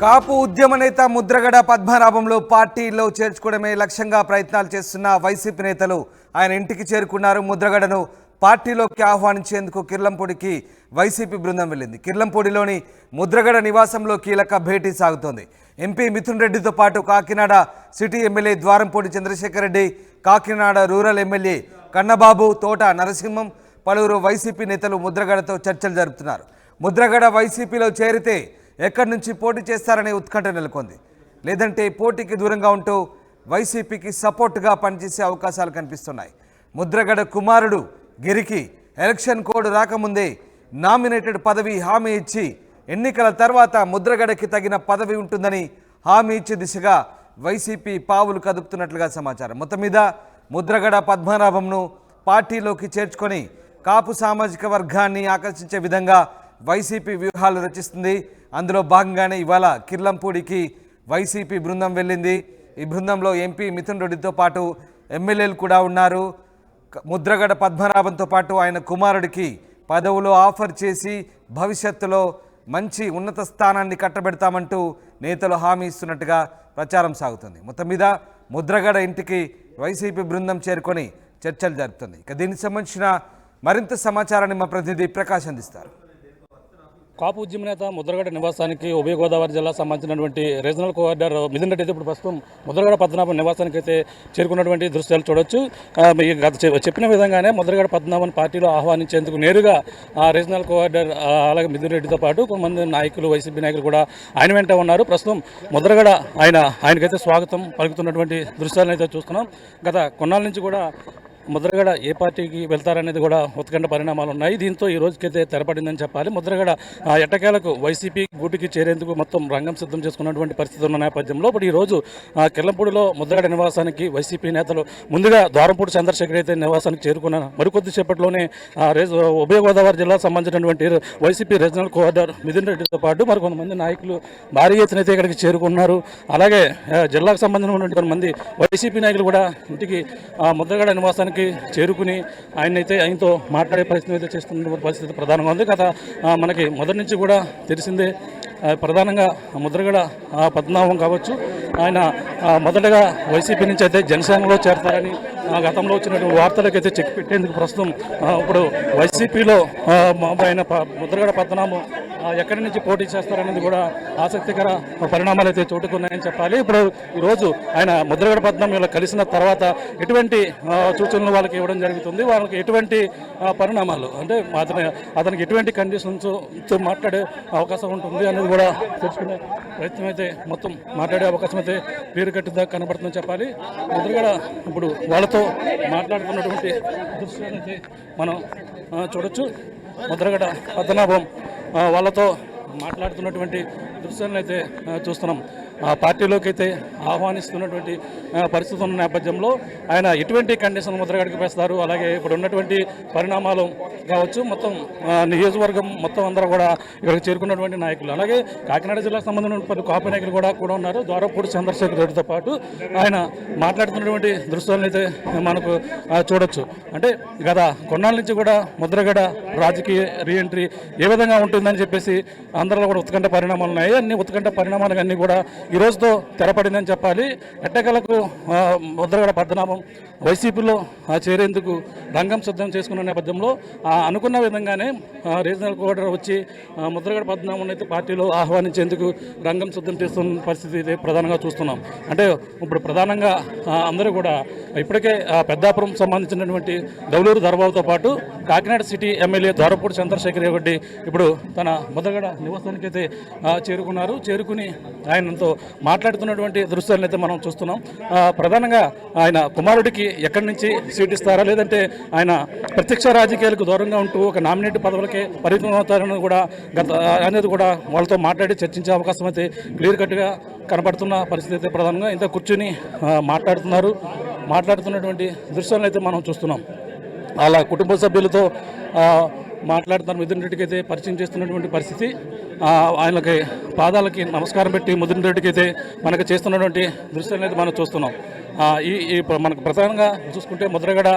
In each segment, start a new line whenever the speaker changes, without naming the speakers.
కాపు ఉద్యమ నేత ముద్రగడ పద్మనాభంలో పార్టీలో చేర్చుకోవడమే లక్ష్యంగా ప్రయత్నాలు చేస్తున్న వైసీపీ నేతలు ఆయన ఇంటికి చేరుకున్నారు. ముద్రగడను పార్టీలోకి ఆహ్వానించేందుకు కిర్లంపూడికి వైసీపీ బృందం వెళ్ళింది. కిర్లంపూడిలోని ముద్రగడ నివాసంలో కీలక భేటీ సాగుతోంది. ఎంపీ మిథున్ రెడ్డితో పాటు Kakinada city MLA Dwarampudi Chandrasekhar Reddy, Kakinada rural MLA Kannababu, Thota Narasimham, పలువురు వైసీపీ నేతలు ముద్రగడతో చర్చలు జరుపుతున్నారు. ముద్రగడ వైసీపీలో చేరితే ఎక్కడి నుంచి పోటీ చేస్తారనే ఉత్కంఠ నెలకొంది. లేదంటే పోటీకి దూరంగా ఉంటూ వైసీపీకి సపోర్టుగా పనిచేసే అవకాశాలు కనిపిస్తున్నాయి. ముద్రగడ కుమారుడు గిరికి ఎలక్షన్ కోడ్ రాకముందే నామినేటెడ్ పదవి హామీ ఇచ్చి ఎన్నికల తర్వాత ముద్రగడకి తగిన పదవి ఉంటుందని హామీ ఇచ్చే దిశగా వైసీపీ పావులు కదుపుతున్నట్లుగా సమాచారం. మొత్తం మీద ముద్రగడ పద్మనాభంను పార్టీలోకి చేర్చుకొని కాపు సామాజిక వర్గాన్ని ఆకర్షించే విధంగా వైసీపీ వ్యూహాలు రచిస్తుంది. అందులో భాగంగానే ఇవాళ కిర్లంపూడికి వైసీపీ బృందం వెళ్ళింది. ఈ బృందంలో ఎంపీ మిథున్ రెడ్డితో పాటు ఎమ్మెల్యేలు కూడా ఉన్నారు. ముద్రగడ పద్మనాభంతో పాటు ఆయన కుమారుడికి పదవులు ఆఫర్ చేసి భవిష్యత్తులో మంచి ఉన్నత స్థానాన్ని కట్టబెడతామంటూ నేతలు హామీ ఇస్తున్నట్టుగా ప్రచారం సాగుతుంది. మొత్తం మీద ముద్రగడ ఇంటికి వైసీపీ బృందం చేరుకొని చర్చలు జరుపుతుంది. ఇక దీనికి సంబంధించిన మరింత సమాచారాన్ని మా ప్రతినిధి ప్రకాష్ అందిస్తారు.
కాపు ఉద్యమ నేత ముద్రగడ నివాసానికి ఉభయ గోదావరి జిల్లా సంబంధించినటువంటి రీజనల్ కోఆర్డినేటర్ మిథున్ రెడ్డి అయితే ఇప్పుడు ప్రస్తుతం ముద్రగడ పద్మనాభం నివాసానికి అయితే చేరుకున్నటువంటి దృశ్యాలు చూడొచ్చు. చెప్పిన విధంగానే ముద్రగడ పద్మనాభం పార్టీలో ఆహ్వానించేందుకు నేరుగా రీజనల్ కోఆర్డినేటర్ అలాగే మిథున్ రెడ్డితో పాటు కొంతమంది నాయకులు, వైసీపీ నాయకులు కూడా ఆయన వెంట ఉన్నారు. ప్రస్తుతం ముద్రగడ ఆయనకైతే స్వాగతం పలుకుతున్నటువంటి దృశ్యాలను అయితే చూస్తున్నాం. గత కొన్నాళ్ళ నుంచి కూడా ముద్రగడ ఏ పార్టీకి వెళ్తారనేది కూడా ఉత్కంఠ పరిణామాలు ఉన్నాయి. దీంతో ఈ రోజుకైతే తెరపడిందని చెప్పాలి. ముద్రగడ ఎట్టకేలకు వైసీపీ గూటికి చేరేందుకు మొత్తం రంగం సిద్ధం చేసుకున్నటువంటి పరిస్థితి ఉన్న నేపథ్యంలో ఇప్పుడు ఈ రోజు కిర్లంపూడిలో ముద్రగడ నివాసానికి వైసీపీ నేతలు ముందుగా ద్వారంపూడి చంద్రశేఖర్ అయితే నివాసానికి చేరుకున్నారు. మరికొద్దిసేపట్లోనే ఉభయ గోదావరి జిల్లాకు సంబంధించినటువంటి వైసీపీ రీజనల్ కోఆర్డినేటర్ మిథున్ రెడ్డితో పాటు మరికొంతమంది నాయకులు భారీ ఎత్తున అయితే ఇక్కడికి చేరుకున్నారు. అలాగే జిల్లాకు సంబంధించినటువంటి కొంతమంది వైసీపీ నాయకులు కూడా ఇంటికి ముద్రగడ నివాసానికి చేరుకుని ఆయనతో మాట్లాడే పరిస్థితి అయితే చేస్తున్న పరిస్థితి ప్రధానంగా ఉంది. గత మనకి మొదటి నుంచి కూడా తెలిసిందే, ప్రధానంగా ముద్రగడ పద్మనాభం కావచ్చు, ఆయన మొదటగా వైసీపీ నుంచి అయితే జనసేనలో చేరతారని గతంలో వచ్చినటువంటి వార్తలకైతే చెక్ పెట్టేందుకు ప్రస్తుతం ఇప్పుడు వైసీపీలో ఆయన ముద్రగడ పద్మనాభం ఎక్కడి నుంచి పోటీ చేస్తారనేది కూడా ఆసక్తికర పరిణామాలు అయితే చోటుకున్నాయని చెప్పాలి. ఇప్పుడు ఈరోజు ఆయన ముద్రగడ పద్మనాభం కలిసిన తర్వాత ఎటువంటి సూచనలు వాళ్ళకి ఇవ్వడం జరుగుతుంది, వాళ్ళకి ఎటువంటి పరిణామాలు అంటే అతనికి ఎటువంటి కండిషన్స్తో మాట్లాడే అవకాశం ఉంటుంది అనేది కూడా తెలుసుకునే ప్రయత్నం అయితే మొత్తం మాట్లాడే అవకాశం అయితే క్లియర్ కట్టిదా కనబడుతుందని చెప్పాలి. ముద్రగడ ఇప్పుడు వాళ్ళతో మాట్లాడుతున్నటువంటి దృశ్యాన్ని అయితే మనం చూడొచ్చు. ముద్రగడ పద్మనాభం వాళ్ళతో మాట్లాడుతున్నటువంటి దృశ్యాలను అయితే చూస్తున్నాం. పార్టీలోకి అయితే ఆహ్వానిస్తున్నటువంటి పరిస్థితి ఉన్న నేపథ్యంలో ఆయన ఎటువంటి కండిషన్ ముద్రగడికి వేస్తారు, అలాగే ఇప్పుడు ఉన్నటువంటి పరిణామాలు కావచ్చు, మొత్తం నియోజకవర్గం మొత్తం అందరూ కూడా ఇక్కడికి చేరుకున్నటువంటి నాయకులు, అలాగే కాకినాడ జిల్లాకు సంబంధించిన పలు కాపు నాయకులు కూడా ఉన్నారు. ద్వారపూడి చంద్రశేఖర్ రెడ్డితో పాటు ఆయన మాట్లాడుతున్నటువంటి దృశ్యాలను అయితే మనకు చూడొచ్చు. అంటే గత కొన్నాళ్ళ నుంచి కూడా ముద్రగడ రాజకీయ రీఎంట్రీ ఏ విధంగా ఉంటుందని చెప్పేసి అందరిలో కూడా ఉత్కంఠ పరిణామాలు ఉన్నాయి. అన్ని ఉత్కంఠ పరిణామాలు అన్నీ కూడా ఈ రోజుతో తెరపడిందని చెప్పాలి. ఎట్టకేలకు ముద్రగడ పద్మనాభం వైసీపీలో చేరేందుకు రంగం సిద్ధం చేసుకున్న నేపథ్యంలో అనుకున్న విధంగానే రీజనల్ కోఆర్డినేటర్ వచ్చి ముద్రగడ పద్మనాభం అయితే పార్టీలో ఆహ్వానించేందుకు రంగం సిద్ధం చేస్తున్న పరిస్థితి అయితే ప్రధానంగా చూస్తున్నాం. అంటే ఇప్పుడు ప్రధానంగా అందరూ కూడా ఇప్పటికే పెద్దాపురం సంబంధించినటువంటి దౌలూరు దర్బాబుతో పాటు కాకినాడ సిటీ ఎమ్మెల్యే ద్వారపూడి చంద్రశేఖర్ రెడ్డి ఇప్పుడు తన ముద్రగడ నివాసానికి అయితే చేరుకున్నారు. చేరుకుని ఆయనతో మాట్లాడుతున్నటువంటి దృశ్యాలను అయితే మనం చూస్తున్నాం. ప్రధానంగా ఆయన కుమారుడికి ఎక్కడి నుంచి సీట్ ఇస్తారా, లేదంటే ఆయన ప్రత్యక్ష రాజకీయాలకు దూరంగా ఉంటూ ఒక నామినేట్ పదవులకే పరిమితం అవుతారని కూడా అనేది కూడా వాళ్ళతో మాట్లాడి చర్చించే అవకాశం అయితే క్లియర్ కట్గా కనపడుతున్న పరిస్థితి అయితే ప్రధానంగా ఇంత కూర్చుని మాట్లాడుతున్నటువంటి దృశ్యాలను అయితే మనం చూస్తున్నాం. అలా కుటుంబ సభ్యులతో మాట్లాడుతున్న మిథున్ రెడ్డికి అయితే పరిచయం చేస్తున్నటువంటి పరిస్థితి. ఆయనకి పాదాలకి నమస్కారం పెట్టి మిథున్ రెడ్డికి అయితే మనకు చేస్తున్నటువంటి దృశ్యాలను అయితే మనం చూస్తున్నాం. మనకు ప్రధానంగా చూసుకుంటే ముద్రగడ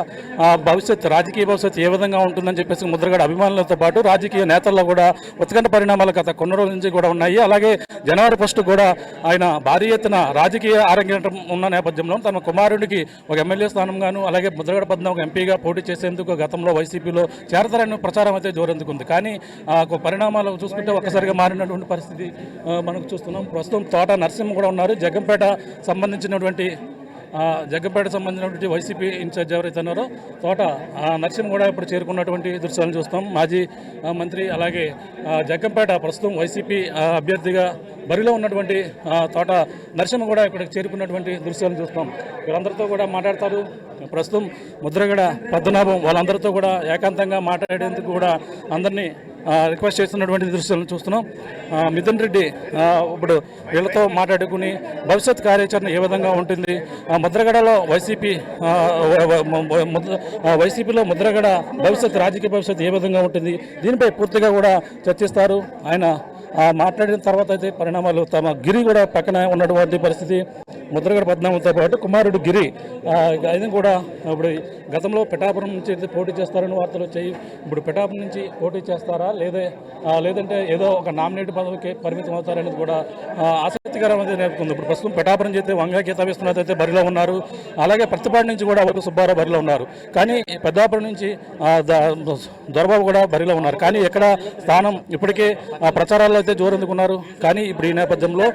రాజకీయ భవిష్యత్తు ఏ విధంగా ఉంటుందని చెప్పేసి ముద్రగడ అభిమానులతో పాటు రాజకీయ నేతల్లో కూడా ఉత్కంఠ పరిణామాలు గత కొన్ని రోజుల నుంచి కూడా ఉన్నాయి. అలాగే జనవరి 1 కూడా ఆయన భారీ ఎత్తున రాజకీయ అరంగేట్రం ఉన్న నేపథ్యంలో తన కుమారుడికి ఒక ఎమ్మెల్యే స్థానంగాను అలాగే ముద్రగడ పద్మ ఒక ఎంపీగా పోటీ చేసేందుకు గతంలో వైసీపీలో చేరతారని ప్రచారం అయితే జోరెందుకుంది. కానీ పరిణామాలు చూసుకుంటే ఒక్కసారిగా మారినటువంటి పరిస్థితి మనకు చూస్తున్నాం. ప్రస్తుతం తోట నరసింహ కూడా ఉన్నారు. జగ్గంపేట సంబంధించినటువంటి వైసీపీ ఇన్ఛార్జ్ ఎవరైతే ఉన్నారో తోట నరసింహ కూడా ఇప్పుడు చేరుకున్నటువంటి దృశ్యాలను చూస్తాం. మాజీ మంత్రి అలాగే జగ్గంపేట ప్రస్తుతం వైసీపీ అభ్యర్థిగా బరిలో ఉన్నటువంటి తోట నరసింహ కూడా ఇక్కడికి చేరుకున్నటువంటి దృశ్యాలను చూస్తాం. వీళ్ళందరితో కూడా మాట్లాడతారు. ప్రస్తుతం ముద్రగడ పద్మనాభం వాళ్ళందరితో కూడా ఏకాంతంగా మాట్లాడేందుకు కూడా అందరినీ రిక్వెస్ట్ చేస్తున్నటువంటి దృశ్యాలను చూస్తున్నాం. మిథున్ రెడ్డి ఇప్పుడు వీళ్ళతో మాట్లాడుకుని భవిష్యత్ కార్యాచరణ ఏ విధంగా ఉంటుంది, ముద్రగడలో వైసీపీలో ముద్రగడ రాజకీయ భవిష్యత్తు ఏ విధంగా ఉంటుంది, దీనిపై పూర్తిగా కూడా చర్చిస్తారు. ఆయన మాట్లాడిన తర్వాత అయితే పరిణామాలు తమ గిరి కూడా పక్కన ఉన్నటువంటి పరిస్థితి. ముద్రగడ పద్మనాభంతో పాటు కుమారుడు గిరి ఆయన కూడా ఇప్పుడు గతంలో పిఠాపురం నుంచి పోటీ చేస్తారని వార్తలు వచ్చాయి. ఇప్పుడు పిఠాపురం నుంచి పోటీ చేస్తారా లేదంటే ఏదో ఒక నామినేట్ పదవికి పరిమితం అవుతారనేది కూడా ఆసక్తికరమైనది నేర్పుతుంది. ఇప్పుడు ప్రస్తుతం పిఠాపురం చేస్తే వంగా గీత విశ్వనాథ్ అయితే బరిలో ఉన్నారు. అలాగే ప్రతిపాటి నుంచి కూడా సుబ్బారావు బరిలో ఉన్నారు. కానీ పెద్దాపురం నుంచి దొరబాబు కూడా బరిలో ఉన్నారు. కానీ ఎక్కడ స్థానం ఇప్పటికే ప్రచారాల్లో అయితే జోరెందుకున్నారు. కానీ ఇప్పుడు ఈ నేపథ్యంలో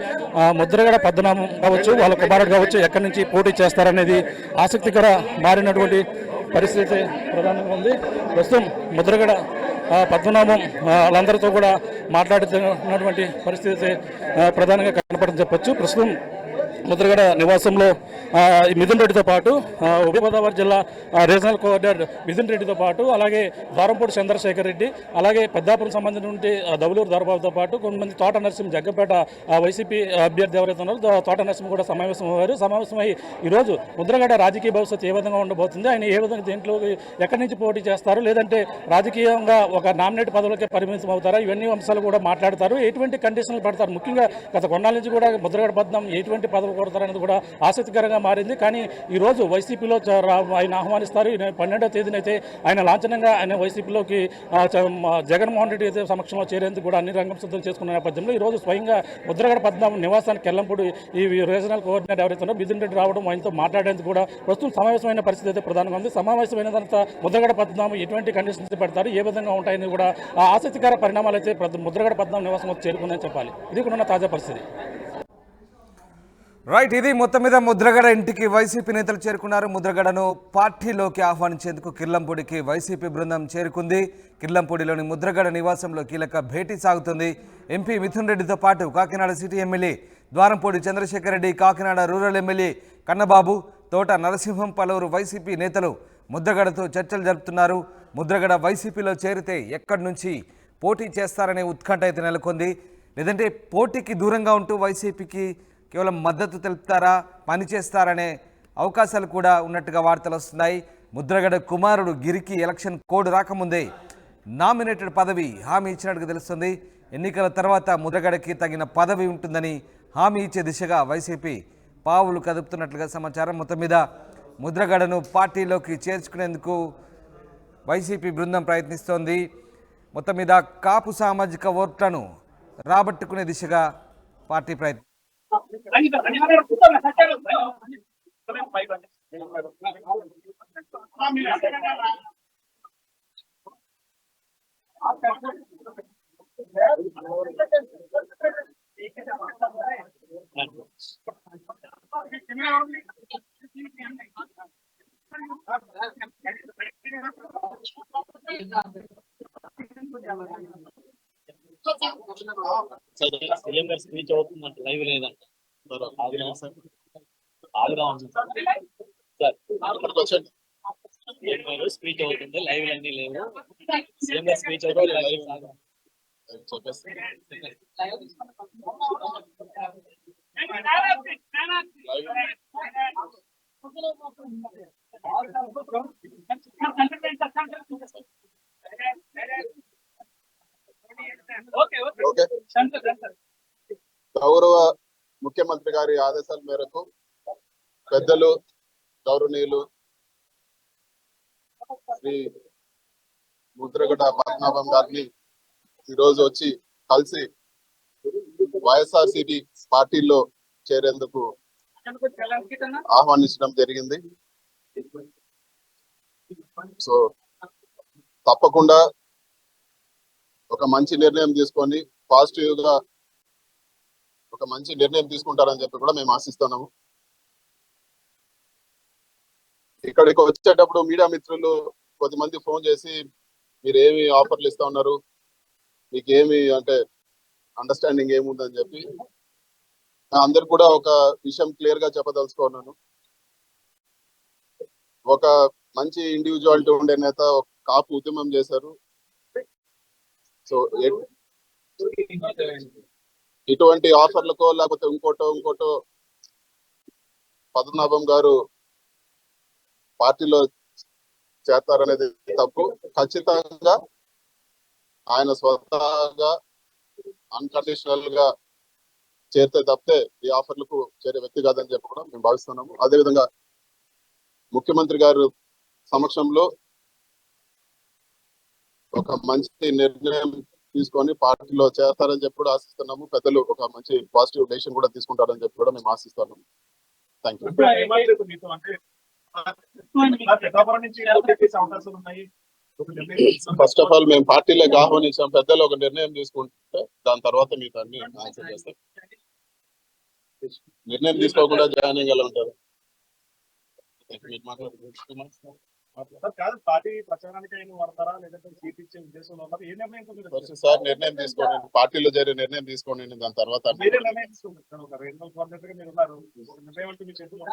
ముద్రగడ పద్మనాభం కావచ్చు వాళ్ళ కుమారుడు కావచ్చు ఎక్కడి నుంచి పోటీ చేస్తారనేది ఆసక్తికర మారినటువంటి పరిస్థితి ప్రధానంగా ఉంది. ప్రస్తుతం ముద్రగడ పద్మనాభం వాళ్ళందరితో కూడా మాట్లాడుతున్నటువంటి పరిస్థితి ప్రధానంగా కనపడని చెప్పొచ్చు. ప్రస్తుతం ముద్రగడ నివాసంలో మిథున్ రెడ్డితో పాటు ఉభయ గోదావరి జిల్లా రీజనల్ కోఆర్డినేటర్ మిథున్ రెడ్డితో పాటు అలాగే ద్వారంపూడి చంద్రశేఖర్ రెడ్డి అలాగే పెద్దాపురం సంబంధించినటువంటి దౌలూరు దొరబాబుతో పాటు కొంతమంది తోట నరసింహ జగ్గంపేట వైసీపీ అభ్యర్థి ఎవరైతే ఉన్నారో తోట నరసింహ కూడా సమావేశమై ఈరోజు ముద్రగడ రాజకీయ భవిష్యత్తు ఏ విధంగా ఉండబోతుంది, ఆయన ఏ విధంగా దీంట్లో ఎక్కడి నుంచి పోటీ చేస్తారు, లేదంటే రాజకీయంగా ఒక నామినేట్ పదవులకే పరిమితం అవుతారా, ఇవన్నీ అంశాలు కూడా మాట్లాడతారు. ఎటువంటి కండిషన్లు పడతారు, ముఖ్యంగా గత కొన్నాళ్ళ నుంచి కూడా ముద్రగడ పద్మనాభం ఎటువంటి పదవి కోరుతారనేది కూడా ఆసక్తికరంగా మారింది. కానీ ఈరోజు వైసీపీలో ఆయన ఆహ్వానిస్తారు. 12వ తేదీన అయితే ఆయన లాంఛనంగా ఆయన వైసీపీలోకి జగన్మోహన్ రెడ్డి అయితే సమక్షంలో చేరేందుకు కూడా అన్ని రంగం సిద్ధం చేసుకున్న నేపథ్యంలో ఈరోజు స్వయంగా ముద్రగడ పద్మనాభం నివాసానికి కెల్లంపూడి ఈ రీజనల్ కోఆర్డినేటర్ ఎవరైతే ఉన్నారో మిథున్ రెడ్డి రావడం ఆయనతో మాట్లాడేందుకు కూడా ప్రస్తుతం సమావేశమైన పరిస్థితి అయితే ప్రధానంగా ఉంది. సమావేశమైనదంతా ముద్రగడ పద్మనాభం ఎటువంటి కండిషన్స్ పెడతారు, ఏ విధంగా ఉంటాయని కూడా ఆసక్తికర పరిణామాలు అయితే ముద్రగడ పద్మనాభం నివాసం చేరుకుందని చెప్పాలి. ఇది కూడా తాజా పరిస్థితి.
రైట్, ఇది మొత్తం మీద ముద్రగడ ఇంటికి వైసీపీ నేతలు చేరుకున్నారు. ముద్రగడను పార్టీలోకి ఆహ్వానించేందుకు కిర్లంపూడికి వైసీపీ బృందం చేరుకుంది. కిర్లంపూడిలోని ముద్రగడ నివాసంలో కీలక భేటీ సాగుతుంది. ఎంపీ మిథున్ రెడ్డితో పాటు Kakinada city MLA Dwarampudi Chandrasekhar Reddy, Kakinada rural MLA Kannababu, Thota Narasimham పలువురు వైసీపీ నేతలు ముద్రగడతో చర్చలు జరుపుతున్నారు. ముద్రగడ వైసీపీలో చేరితే ఎక్కడి నుంచి పోటీ చేస్తారనే ఉత్కంఠ అయితే నెలకొంది. లేదంటే పోటీకి దూరంగా ఉంటూ వైసీపీకి కేవలం మద్దతు తెలుపుతారా, పనిచేస్తారనే అవకాశాలు కూడా ఉన్నట్టుగా వార్తలు వస్తున్నాయి. ముద్రగడ కుమారుడు గిరికి ఎలక్షన్ కోడ్ రాకముందే నామినేటెడ్ పదవి హామీ ఇచ్చినట్టుగా తెలుస్తుంది. ఎన్నికల తర్వాత ముద్రగడకి తగిన పదవి ఉంటుందని హామీ ఇచ్చే దిశగా వైసీపీ పావులు కదుపుతున్నట్లుగా సమాచారం. మొత్తం మీద ముద్రగడను పార్టీలోకి చేర్చుకునేందుకు వైసీపీ బృందం ప్రయత్నిస్తోంది. మొత్తం మీద కాపు సామాజిక ఓట్లను రాబట్టుకునే దిశగా పార్టీ ప్రయత్నం.
సీఎం గారు స్పీచ్ అవుతుందంట, లైవ్ లేదంట. స్పీచ్ అవుతుంది, లైవ్ అన్ని లేవు. సీఎం గారు స్పీచ్ అవుతుంది, లైవ్
గౌరవ ముఖ్యమంత్రి గారి ఆదేశాల మేరకు పెద్దలు గౌరవనీయులు శ్రీ ముద్రగడ పద్మనాభం గారిని ఈరోజు వచ్చి కలిసి వైఎస్ఆర్సీపీ పార్టీలో చేరేందుకు ఆహ్వానించడం జరిగింది. సో తప్పకుండా ఒక మంచి నిర్ణయం తీసుకొని పాజిటివ్ గా ఒక మంచి నిర్ణయం తీసుకుంటారని చెప్పి కూడా మేము ఆశిస్తున్నాము. ఇక్కడికి వచ్చేటప్పుడు మీడియా మిత్రులు కొద్దిమంది ఫోన్ చేసి మీరు ఏమి ఆఫర్లు ఇస్తా ఉన్నారు, మీకు ఏమి అంటే అండర్స్టాండింగ్ ఏముందని చెప్పి అందరు కూడా ఒక విషయం క్లియర్ గా చెప్పదలుచుకున్నాను. ఒక మంచి ఇండివిజువాలిటీ ఉండే నేత ఒక కాపు ఉద్యమం చేశారు. సో ఇటువంటి ఆఫర్లకో లేకపోతే ఇంకోటో పద్మనాభం గారు పార్టీలో చేస్తారనేది తప్పు. ఖచ్చితంగా ఆయన స్వతహాగా అన్కండిషనల్ గా చేరితే తప్పితే ఈ ఆఫర్లకు చేరే వ్యక్తి కాదని చెప్పి కూడా మేము భావిస్తున్నాము. అదేవిధంగా ముఖ్యమంత్రి గారు సమక్షంలో ఒక మంచి నిర్ణయం తీసుకొని పార్టీలో చేస్తారని చెప్పి కూడా ఆశిస్తున్నాము. పెద్దలు ఒక మంచి పాజిటివ్ డెసిషన్ కూడా తీసుకుంటారని చెప్పి కూడా మేము ఆశిస్తున్నాము. Thank you. First of all మేము పార్టీలోకి ఆహ్వానించాం. పెద్దలు ఒక నిర్ణయం తీసుకుంటే దాని తర్వాత మీకు అన్ని ఆన్సర్ చేస్తాం. నిర్ణయం తీసుకోకుండా జాయినింగ్ ఎలా ఉంటారు?
పార్టీ ప్రచారానికి వాడతారా లేదంటే సీట్ ఇచ్చే ఉద్దేశంలో ఉన్నారు? ఏ నిర్ణయం
సార్ నిర్ణయం తీసుకోండి, పార్టీలో జరిగే నిర్ణయం తీసుకోండి, దాని తర్వాత
మీరే నిర్ణయం తీసుకుంటారు. ఒక రీజనల్ కోఆర్డినేటర్ మీరు ఉన్నారు, నిర్ణయం అంటే మీ చేతిలో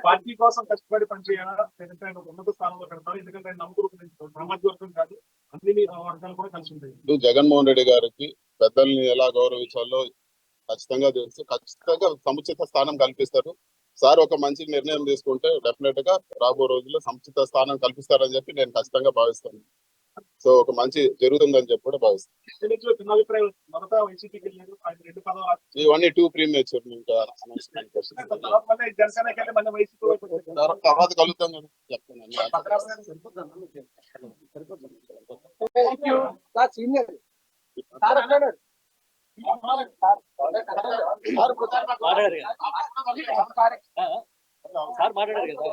పార్టీ కోసం కష్టపడి పనిచేయాలా లేదంటే ఆయన ఒక ఉన్నత స్థానంలో పెడతారు? ఎందుకంటే ఆయన నమ్ముకుని సామాజిక కాదు, అన్ని వర్గాలు కూడా కలిసి ఉంటాయి.
జగన్మోహన్ రెడ్డి గారికి పెద్దల్ని ఎలా గౌరవించాలో ఖచ్చితంగా తెలుసు. ఖచ్చితంగా సముచిత స్థానం కల్పిస్తారు. సార్ ఒక మంచి నిర్ణయం తీసుకుంటే డెఫినెట్ గా రాబో రోజుల్లో సముచిత స్థానం కల్పిస్తారని చెప్పి నేను ఖచ్చితంగా భావిస్తాను. సో ఒక మంచి జరుగుతుందని చెప్పి కూడా భావిస్తాను. ఇవన్నీ టూ ప్రీమేచర్. ఇంకా తర్వాత కలుగుతాం కదా చెప్తాను.
సార్ మాట్లాడారు కదా.